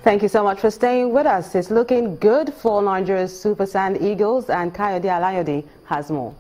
Thank you so much for staying with us. It's looking good for Nigeria's Super Sand Eagles, and Kayode Alayode has more.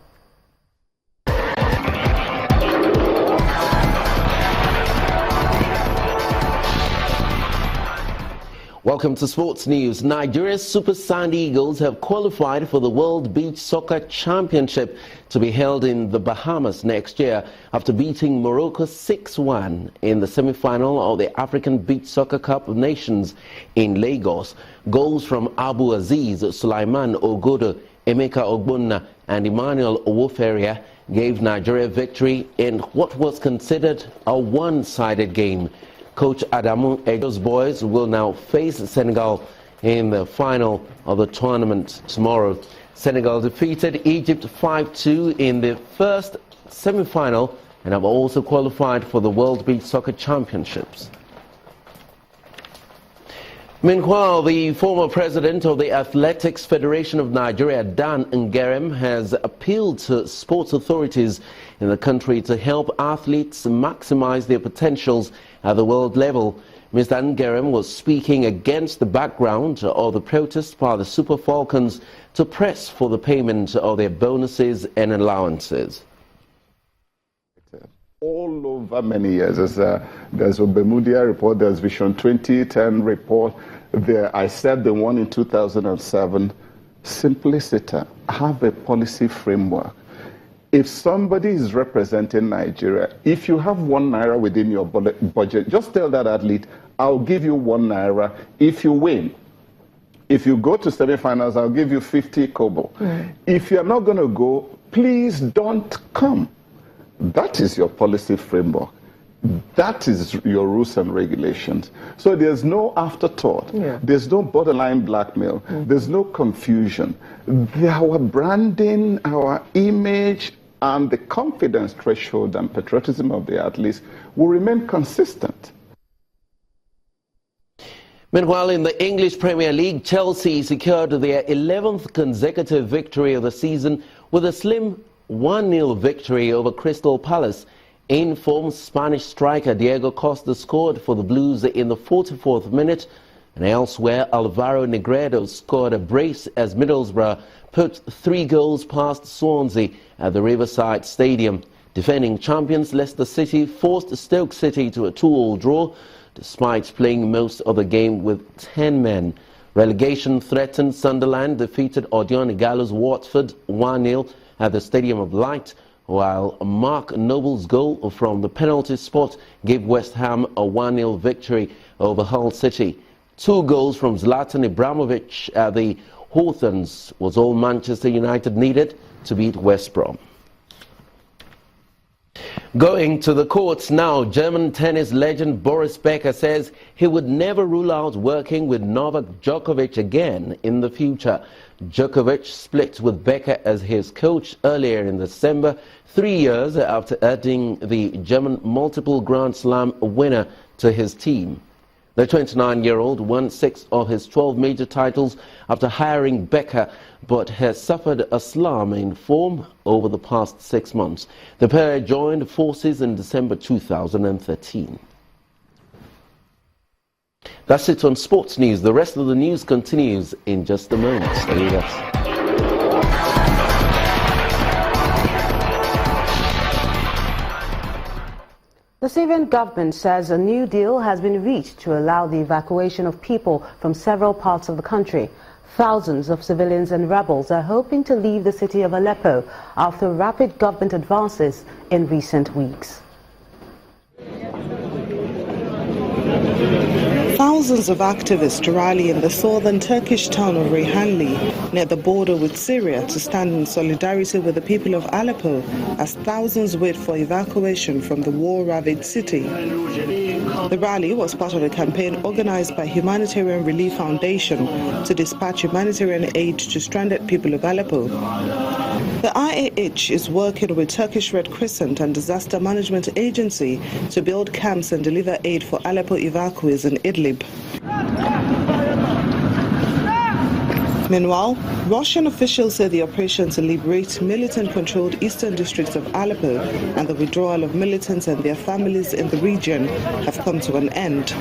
Welcome to Sports News. Nigeria's Super Sand Eagles have qualified for the World Beach Soccer Championship to be held in the Bahamas next year after beating Morocco 6-1 in the semi-final of the African Beach Soccer Cup of Nations in Lagos. Goals from Abu Aziz, Sulaiman Ogodo, Emeka Ogbonna and Emmanuel Owoferia gave Nigeria victory in what was considered a one-sided game. Coach Adamu Ejo's boys will now face Senegal in the final of the tournament tomorrow. Senegal defeated Egypt 5-2 in the first semi-final and have also qualified for the World Beach Soccer Championships. Meanwhile, the former president of the Athletics Federation of Nigeria, Dan Ngerem, has appealed to sports authorities in the country to help athletes maximize their potentials at the world level. Mr. Ngerem was speaking against the background of the protests by the Super Falcons to press for the payment of their bonuses and allowances. All over many years, there's a Bermudia report, there's Vision 2010 report. I said the one in 2007, simplicity, have a policy framework. If somebody is representing Nigeria, if you have 1 naira within your budget, just tell that athlete, I'll give you 1 naira if you win. If you go to semi-finals, I'll give you 50 kobo. If you're not going to go, please don't come. That is your policy framework. That is your rules and regulations. So there's no afterthought. There's no borderline blackmail. There's no confusion. Our branding, our image, and the confidence threshold and patriotism of the athletes will remain consistent. Meanwhile, in the English Premier League, Chelsea secured their 11th consecutive victory of the season with a slim 1-0 victory over Crystal Palace. In-form Spanish striker Diego Costa scored for the Blues in the 44th minute, and elsewhere Alvaro Negredo scored a brace as Middlesbrough put 3 goals past Swansea at the Riverside Stadium. Defending champions Leicester City forced Stoke City to a 2-2 draw, despite playing most of the game with 10 men. Relegation threatened Sunderland defeated Odion Ighalo's Watford 1-0 at the Stadium of Light, while Mark Noble's goal from the penalty spot gave West Ham a 1-0 victory over Hull City. 2 goals from Zlatan Ibrahimovic at the Hawthorns was all Manchester United needed to beat West Brom. Going to the courts now, German tennis legend Boris Becker says he would never rule out working with Novak Djokovic again in the future. Djokovic split with Becker as his coach earlier in December, 3 years after adding the German multiple Grand Slam winner to his team. The 29-year-old won 6 of his 12 major titles after hiring Becker, but has suffered a slump in form over the past 6 months. The pair joined forces in December 2013. That's it on Sports News. The rest of the news continues in just a moment. Stay with us. The Syrian government says a new deal has been reached to allow the evacuation of people from several parts of the country. Thousands of civilians and rebels are hoping to leave the city of Aleppo after rapid government advances in recent weeks. Thousands of activists rally in the southern Turkish town of Reyhanli, near the border with Syria, to stand in solidarity with the people of Aleppo as thousands wait for evacuation from the war-ravaged city. The rally was part of a campaign organized by Humanitarian Relief Foundation to dispatch humanitarian aid to stranded people of Aleppo. The IAH is working with Turkish Red Crescent and Disaster Management Agency to build camps and deliver aid for Aleppo evacuees in Idlib. Meanwhile, Russian officials say the operation to liberate militant-controlled eastern districts of Aleppo and the withdrawal of militants and their families in the region have come to an end.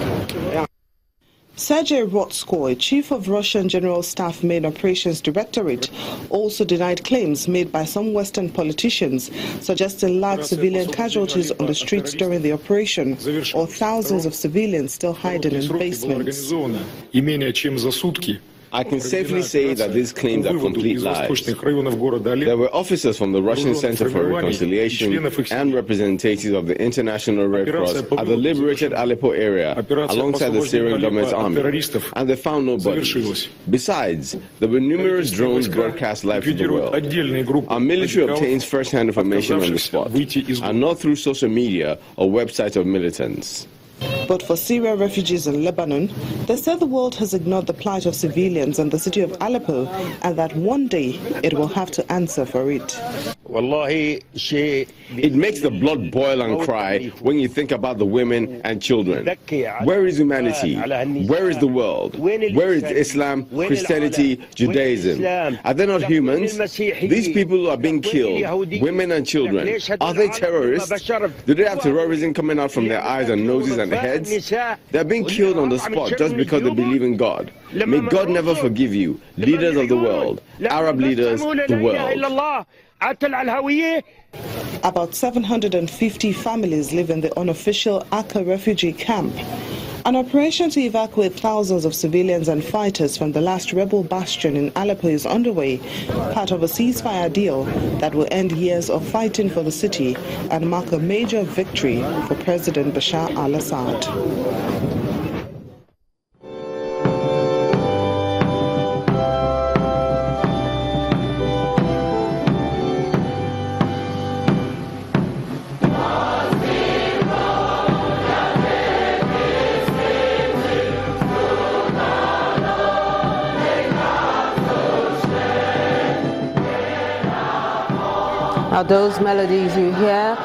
Sergei Rotskoy, chief of Russian General Staff Main Operations Directorate, also denied claims made by some Western politicians suggesting large civilian casualties on the streets during the operation or thousands of civilians still hiding in basements. I can safely say that these claims are complete lies. There were officers from the Russian Center for Reconciliation and representatives of the International Red Cross at the liberated Aleppo area alongside the Syrian government's army, and they found no bodies. Besides, there were numerous drones broadcast live to the world. Our military obtains first-hand information on the spot, and not through social media or websites of militants. But for Syrian refugees in Lebanon, they say the world has ignored the plight of civilians in the city of Aleppo and that one day it will have to answer for it. It makes the blood boil and cry when you think about the women and children. Where is humanity? Where is the world? Where is Islam, Christianity, Judaism? Are they not humans? These people are being killed, women and children. Are they terrorists? Do they have terrorism coming out from their eyes and noses and heads? They're being killed on the spot just because they believe in God. May God never forgive you, leaders of the world, Arab leaders, the world. About 750 families live in the unofficial Akka refugee camp. An operation to evacuate thousands of civilians and fighters from the last rebel bastion in Aleppo is underway, part of a ceasefire deal that will end years of fighting for the city and mark a major victory for President Bashar al-Assad. Now, those melodies you hear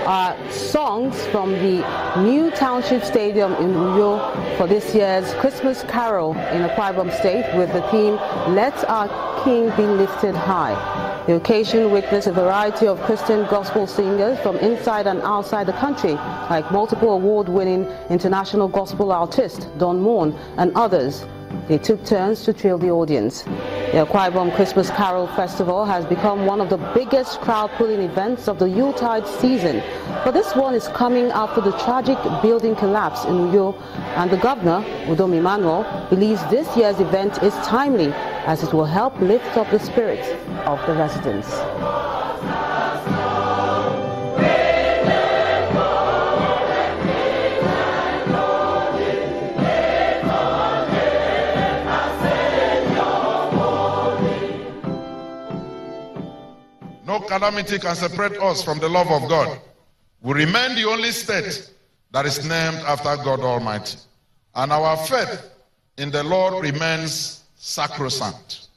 are songs from the new Township Stadium in Uyo for this year's Christmas Carol in Akwa Ibom State with the theme, Let Our King Be Lifted High. The occasion witnessed a variety of Christian gospel singers from inside and outside the country, like multiple award-winning international gospel artist Don Moen and others. They took turns to thrill the audience. The Akwa Ibom Christmas Carol Festival has become one of the biggest crowd-pulling events of the Yuletide season. But this one is coming after the tragic building collapse in Uyo, and the governor, Udom Emmanuel, believes this year's event is timely as it will help lift up the spirits of the residents. No calamity can separate us from the love of God. We remain the only state that is named after God Almighty. And our faith in the Lord remains sacrosanct.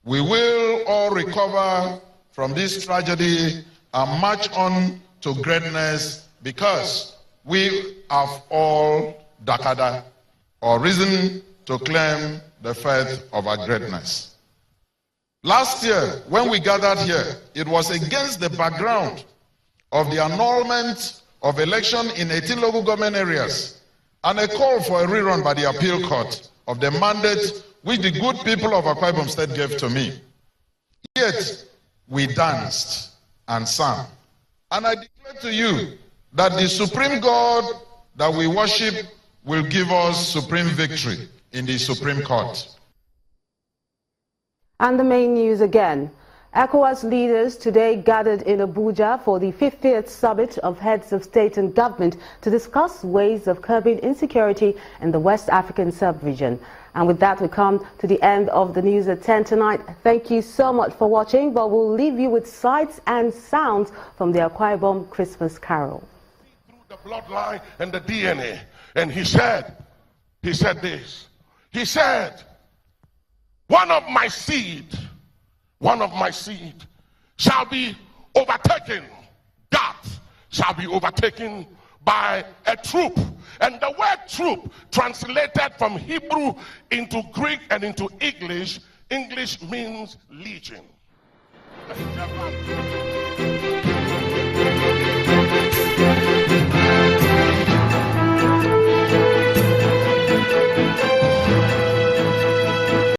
We will all recover from this tragedy and march on to greatness because we have all dakada, or reason to claim the faith of our greatness. Last year, when we gathered here, it was against the background of the annulment of election in 18 local government areas and a call for a rerun by the appeal court of the mandate which the good people of Akwa Ibom State gave to me. Yet, we danced and sang. And I declare to you that the supreme God that we worship will give us supreme victory in the Supreme Court. And the main news again. ECOWAS leaders today gathered in Abuja for the 50th summit of heads of state and government to discuss ways of curbing insecurity in the West African sub-region. And with that, we come to the end of the news at 10 tonight. Thank you so much for watching, but we'll leave you with sights and sounds from the Akwa Ibom Christmas Carol. Through the bloodline and the DNA. And he said this. He said, one of my seed shall be overtaken. Gath shall be overtaken by a troop. And the word troop, translated from Hebrew into Greek and into English means legion.